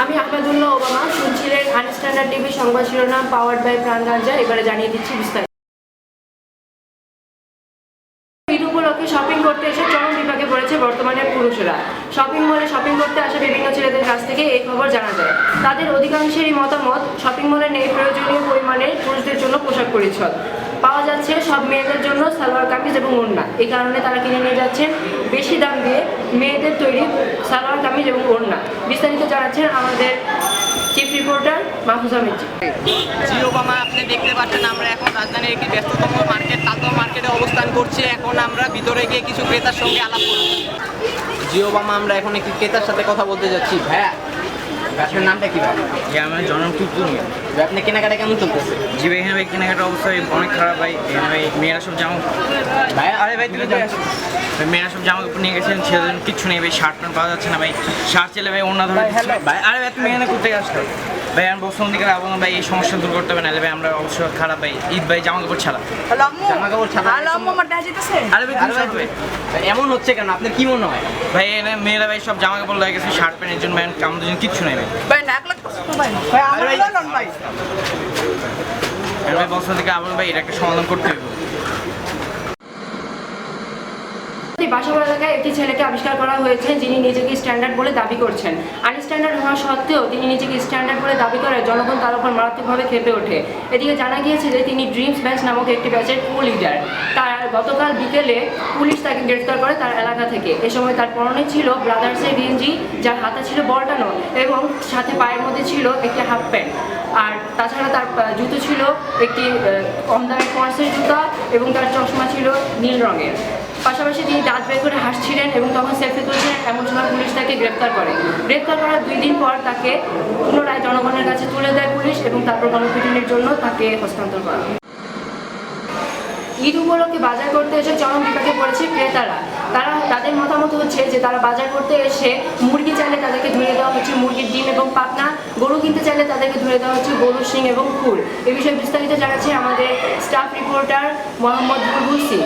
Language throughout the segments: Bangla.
আমি আহমেদুল্লাহ ওবামা, শুনছিলেন আনস্ট্যান্ডার্ড টিভি সংবাদ শিরোনাম পাওয়ার্ড বাই প্রাণগাঞ্জা। এবারে জানিয়ে দিচ্ছি বিস্তারিত। ঈদ উপলক্ষে শপিং করতে এসে চরম বিপাকে পড়েছে বর্তমানে পুরুষেরা। শপিং মলে শপিং করতে আসা বিভিন্ন ছেলেদের কাছ থেকে এই খবর জানা যায়। তাদের অধিকাংশেরই মতামত, শপিং মলে নেই প্রয়োজনীয় পরিমাণে পুরুষদের জন্য পোশাক পরিচ্ছদ। পাওয়া যাচ্ছে সব মেয়েদের জন্য সালোয়ার কামিজ এবং ওড়না। এই কারণে তারা কিনে নিয়ে যাচ্ছেন বেশি দাম দিয়ে মেয়েদের তৈরি সালোয়ার কামিজ এবং ওড়না। বিস্তারিত জানাচ্ছেন আমাদের চিফ রিপোর্টার মাহফুজা মির্জি। জি ওবামা, আপনি দেখতে পাচ্ছেন আমরা এখন রাজধানীর একটি ব্যস্ততম মার্কেট তালতলা মার্কেটে অবস্থান করছি। এখন আমরা ভিতরে গিয়ে কিছু ক্রেতার সঙ্গে আলাপ করব। জি ওবামা, আমরা এখন একটি ক্রেতার সাথে কথা বলতে যাচ্ছি। ভাইয়া, আপনার নামটা কি? ভাই, যে আমার জনম টুকটুক। আপনি কেনাকাটা কেমন চলতেছে? জি ভাই, এখানে ভাই কেনাকাটার অবস্থা অনেক খারাপ ভাই। এখানে ভাই মেয়েরা সব জামা ভাই, আরে ভাই মেয়েরা সব জামা কাপড় নিয়ে গেছেন, ছেলেদের কিচ্ছু নেই ভাই। শার্ট প্যান্ট পাওয়া যাচ্ছে না ভাই। শার্ট ছেলে ভাই অন্য ধরে ভাই। আরে ভাই, তুমি এখানে করতে আসলো ভাই? আমি বসুন দিকে আবহাওয়া ভাই, এই সমস্যা দূর করতে হবে না ভাই। আমরা অবশ্যই খারাপ ভাই। ঈদ ভাই জামা কাপড় ছাড়া, জামা কাপড় ছাড়া। আরে ভাই ভাই এমন হচ্ছে কেন? আপনার কি মনে হয়? ভাই এখানে মেয়েরা ভাই সব জামা কাপড় লাগে গেছে শার্ট প্যান্টের জন্য ভাই। আমাদের জন্য কিচ্ছু নেই ভাই। ভাই বসুন দিকে আবহাওয়া ভাই, এটা একটা সমাধান করতে হবে। বাসাবাড়ি এলাকায় একটি ছেলেকে আবিষ্কার করা হয়েছে যিনি নিজেকে স্ট্যান্ডার্ড বলে দাবি করছেন। আনস্ট্যান্ডার্ড হওয়া সত্ত্বেও তিনি নিজেকে স্ট্যান্ডার্ড বলে দাবি করে জনগণ তার উপর মারাত্মকভাবে ক্ষেপে ওঠে। এদিকে জানা গিয়েছে যে তিনি ড্রিমস ব্যাচ নামক একটি ব্যাচের কো লিডার। তার গতকাল বিকেলে পুলিশ তাকে গ্রেফতার করে তার এলাকা থেকে। এ সময় তার পরনে ছিল ব্রাদার্সের গেঞ্জি, যার হাতে ছিল বল্টানো, এবং সাথে পায়ের মধ্যে ছিল একটি হাফ প্যান্ট। আর তাছাড়া তার জুতো ছিল একটি কম দামের পর্সের জুতা, এবং তার চশমা ছিল নীল রঙের। পাশাপাশি তিনি দাঁত বের করে হাসছিলেন এবং তখন সেলফি তুলছিলেন। এমন সময় পুলিশ তাকে গ্রেফতার করে। গ্রেফতার করার 2 দিন পর তাকে পুনরায় জনগণের কাছে তুলে দেয় পুলিশ, এবং তারপর গণপিটুনির জন্য তাকে হস্তান্তর করা হয়। ঈদ উপলক্ষে বাজার করতে এসে চরম বিপাকে পড়েছে ক্রেতারা। তাদের মতামত হচ্ছে যে তারা বাজার করতে এসে মুরগি চাইলে তাদেরকে ধরে দেওয়া হচ্ছে মুরগির ডিম এবং পাতনা, গরু কিনতে চাইলে তাদেরকে ধরে দেওয়া হচ্ছে গরুর শিং এবং খুর। এ বিষয়ে বিস্তারিত জানাচ্ছে আমাদের স্টাফ রিপোর্টার মোহাম্মদ বুলবুল সিং।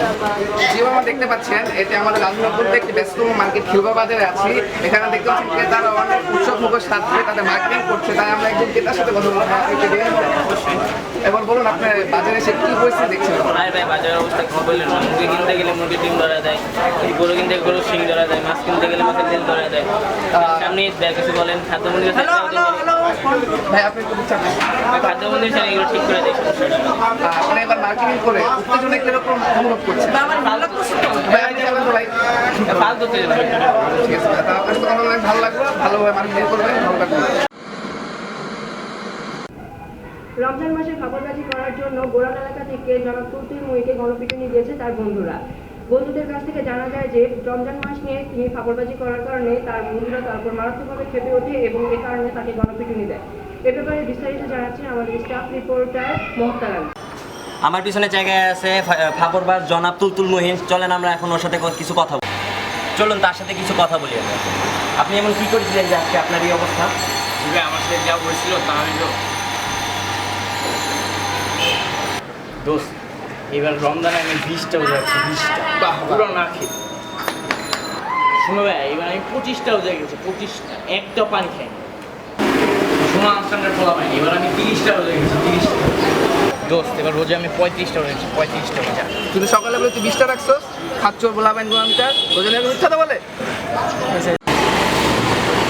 যেভাবে দেখতে পাচ্ছেন, এতে আমাদের রাজনগরতে একটি ব্যস্ততম মার্কেট খিলবা বাজারে আছি। এখানে দেখতে পাচ্ছেন ক্রেতারা অনেক উৎসব মুখের সাথে তাদের মার্কেটিং করছে। তাই আমরা একজন ক্রেতার সাথে কথা বলবো। এবার বলুন, আপনার বাজারে এসে কি পরিস্থিতি দেখছেন? ভাই বাজারের অবস্থা কি বললেন? মুরগি কিনতে গেলে মুরগির ডিম ধরা দেয়, গরু কিনতে গেলে গরুর শিং ধরা দেয়, মাছ কিনতে গেলে মাছের তেল ধরা দেয়। সামনে কিছু বলেন, খাদ্যমন্ত্রী ভাই, আপনি একটু বুঝছেন? খাদ্যমন্ত্রী স্যার এগুলো ঠিক করে দেয় সমস্যা। আপনি এবার মার্কেটিং করে উত্তেজনা কিরকম অনুভব করছেন? ভাই, আমি যাবেন তো ভাই। ফালতু তেল ঠিক আছে, তা আপনার সাথে কথা বলে ভালো লাগলো। ভালোভাবে মার্কেটিং করবেন, ভালো লাগবে। রমজান মাসে খাবারবাজি করার জন্য গোড়াল এলাকা থেকে জনাব তুলতুল মুহিকে গণপিটুনি দিয়েছে তার বন্ধুরা। বন্ধুদের কাছ থেকে জানা যায় যে রমজান মাস নিয়ে তিনি ফাঁপড়বাজি করার কারণে তার বন্ধুরা তার উপর মারাত্মকভাবে ক্ষেপে ওঠে এবং এ কারণে তাকে গণপিটুনি দেয়। এ ব্যাপারে বিস্তারিত জানাচ্ছেন আমাদের স্টাফ রিপোর্টার মোহতার আলী। আমার পিছনে জায়গায় আছে ফাপড়বাজ জনাব তুলতুল মুহিন। চলেন আমরা এখন ওর সাথে কিছু কথা বলি। চলুন তার সাথে কিছু কথা বলি। আপনি এমন কি করেছিলেন যে আজকে আপনার এই অবস্থা? আমার সাথে যা বলছিল তা আমি দোস্ত, এবার রমজানে আমি 20টা উঠেছি। 20টা পুরো না খেয়ে। শুনো ভাই, এবার আমি 25টা উঠে গেছি। 25টা একটা পানি খাই। শোনো আনস্ট্যান্ডার্ড বলা হয়নি। এবার আমি 30টা উঠে গেছি। 30টা দোস্ত, এবার রোজে আমি 35টা উঠেছি। 35টা রোজা। কিন্তু সকালে বলে তুই 20টা রাখছস, খাচ্চোর বলাবেন গোলামটার রোজনের মিথ্যাটা বলে।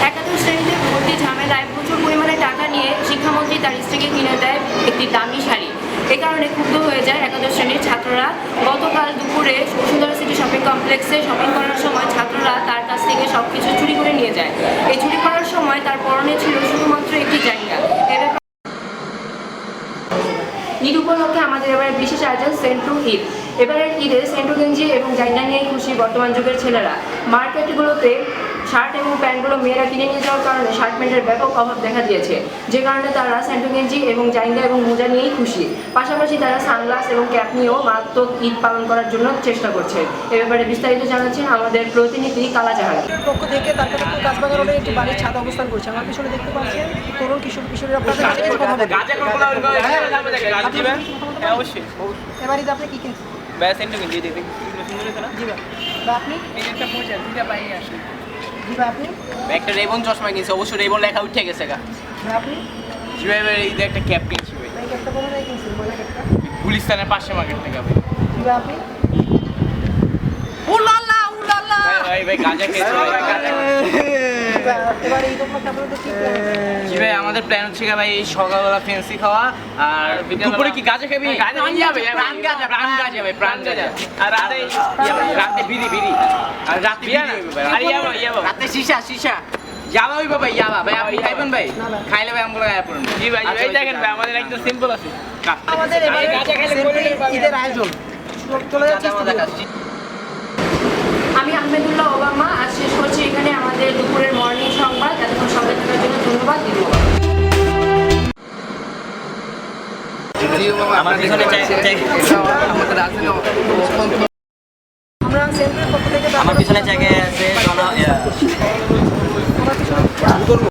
একাদশ শ্রেণীতে ভর্তি ঝামেলায় প্রচুর পরিমাণে টাকা নিয়ে শিক্ষামন্ত্রী তার স্ত্রীকে কিনে দেয় একটি দামি শাড়ি। এ কারণে ক্ষুব্ধ হয়ে যায় একাদশ শ্রেণীর ছাত্ররা। গতকাল দুপুরে বসুন্ধরা সিটি শপিং কমপ্লেক্সে শপিং করার সময় ছাত্ররা তার কাছ থেকে সব কিছু চুরি করে নিয়ে যায়। এই চুরি করার সময় তার পরনে ছিল শুধুমাত্র একটি জায়গা। ঈদ উপলক্ষে আমাদের এবারে বিশেষ আয়োজন সেন্ট্রু ঈদ। এবারের ঈদে সেন্ট্রু গেঞ্জি এবং জাইনা নিয়েই খুশি বর্তমান যুগের ছেলেরা। মার্কেটগুলোতে শার্ট এবং প্যান্টগুলো মেয়েরা কিনে নিয়ে যাওয়ার কারণে শার্ট প্যান্টের ব্যাপক অভাব দেখা দিয়েছে, যে কারণে তারা সেন্ট্রু গেঞ্জি এবং জাইনা এবং মোজা নিয়েই খুশি। পাশাপাশি তারা সানগ্লাস এবং ক্যাপ নিয়েও মারাত্মক ঈদ পালন করার জন্য চেষ্টা করছে। এ ব্যাপারে বিস্তারিত জানাচ্ছেন আমাদের প্রতিনিধি কালাজাহান। পক্ষ থেকে তার কাছে কাজবাজার রোডে একটি বাড়ির ছাদ অবস্থান করছে। আমার পিছনে দেখতে পাচ্ছেন তরুণ কিশোরীরা অবশ্যই। এবার ঈদে আপনি কি কিনছেন? ব্যাস সেন্টু কিনছি। দেখি সুন্দর হয়েছে না? জি ভাই। বা আপনি এই একটা মোজা 2টা পাই আসে। জি ভাই আপনি? ভাই একটা রেবন চশমা কিনছি, অবশ্য রেবন লেখা উঠে গেছে গা। ভাই আপনি? জি ভাই ভাই এই যে একটা ক্যাপ কিনছি ভাই, ভাই ক্যাপটা কোন জায়গায় কিনছেন? ময়লা ক্যাপটা? গুলিস্তানের পাশে মার্কেট থেকে ভাই। জি ভাই আপনি? ভাই ভাই গাঁজা খেয়েছি ভাই, গাঁজা খেয়েছি। জি ভাই, এবার এই উপলক্ষে আপনাদের কি plan আছে? জি ভাই আমাদের প্ল্যান হচ্ছে কি ভাই এই সকালবেলা ফেন্সি খাওয়া আর দুপুরে কি গাঁজা খাবি? গাঁজা নিয়ে যাবে, প্রাণ গাঁজা, প্রাণ গাঁজা ভাই, প্রাণ গাঁজা। আর রাতে রাতে বিড়ি বিড়ি আর রাতে বিড়ি হইবে ভাই। আর ইয়াবা ইয়াবা রাতে সীসা সীসা। ইয়াবা হইবে ভাই, ইয়াবা ভাই আপনি খাইবেন ভাই? না, না। খাইলে ভাই আমগুলো গায়ে পড়ুন। জি ভাই এই দেখেন ভাই আমাদের একদম সিম্পল আছে। আমাদের এবারে ঈদের আয়োজন চলে যাচ্ছে studio। আমি আহমেদুল্লাহ ওবামা, আজ শেষ করছি এখানে আমাদের দুপুরের মর্নিং সংবাদ। এতক্ষণ সঙ্গে থাকার জন্য ধন্যবাদ। ধন্যবাদ। জিও বাবা আমার আপনারা পিছনে দেখতে পাচ্ছেন, এটা আমাদের রাজধানী অত্যন্ত আমরা সেন্টারের পক্ষ থেকে আমার পিছনে জায়গায় আছে আমার পিছনে করবো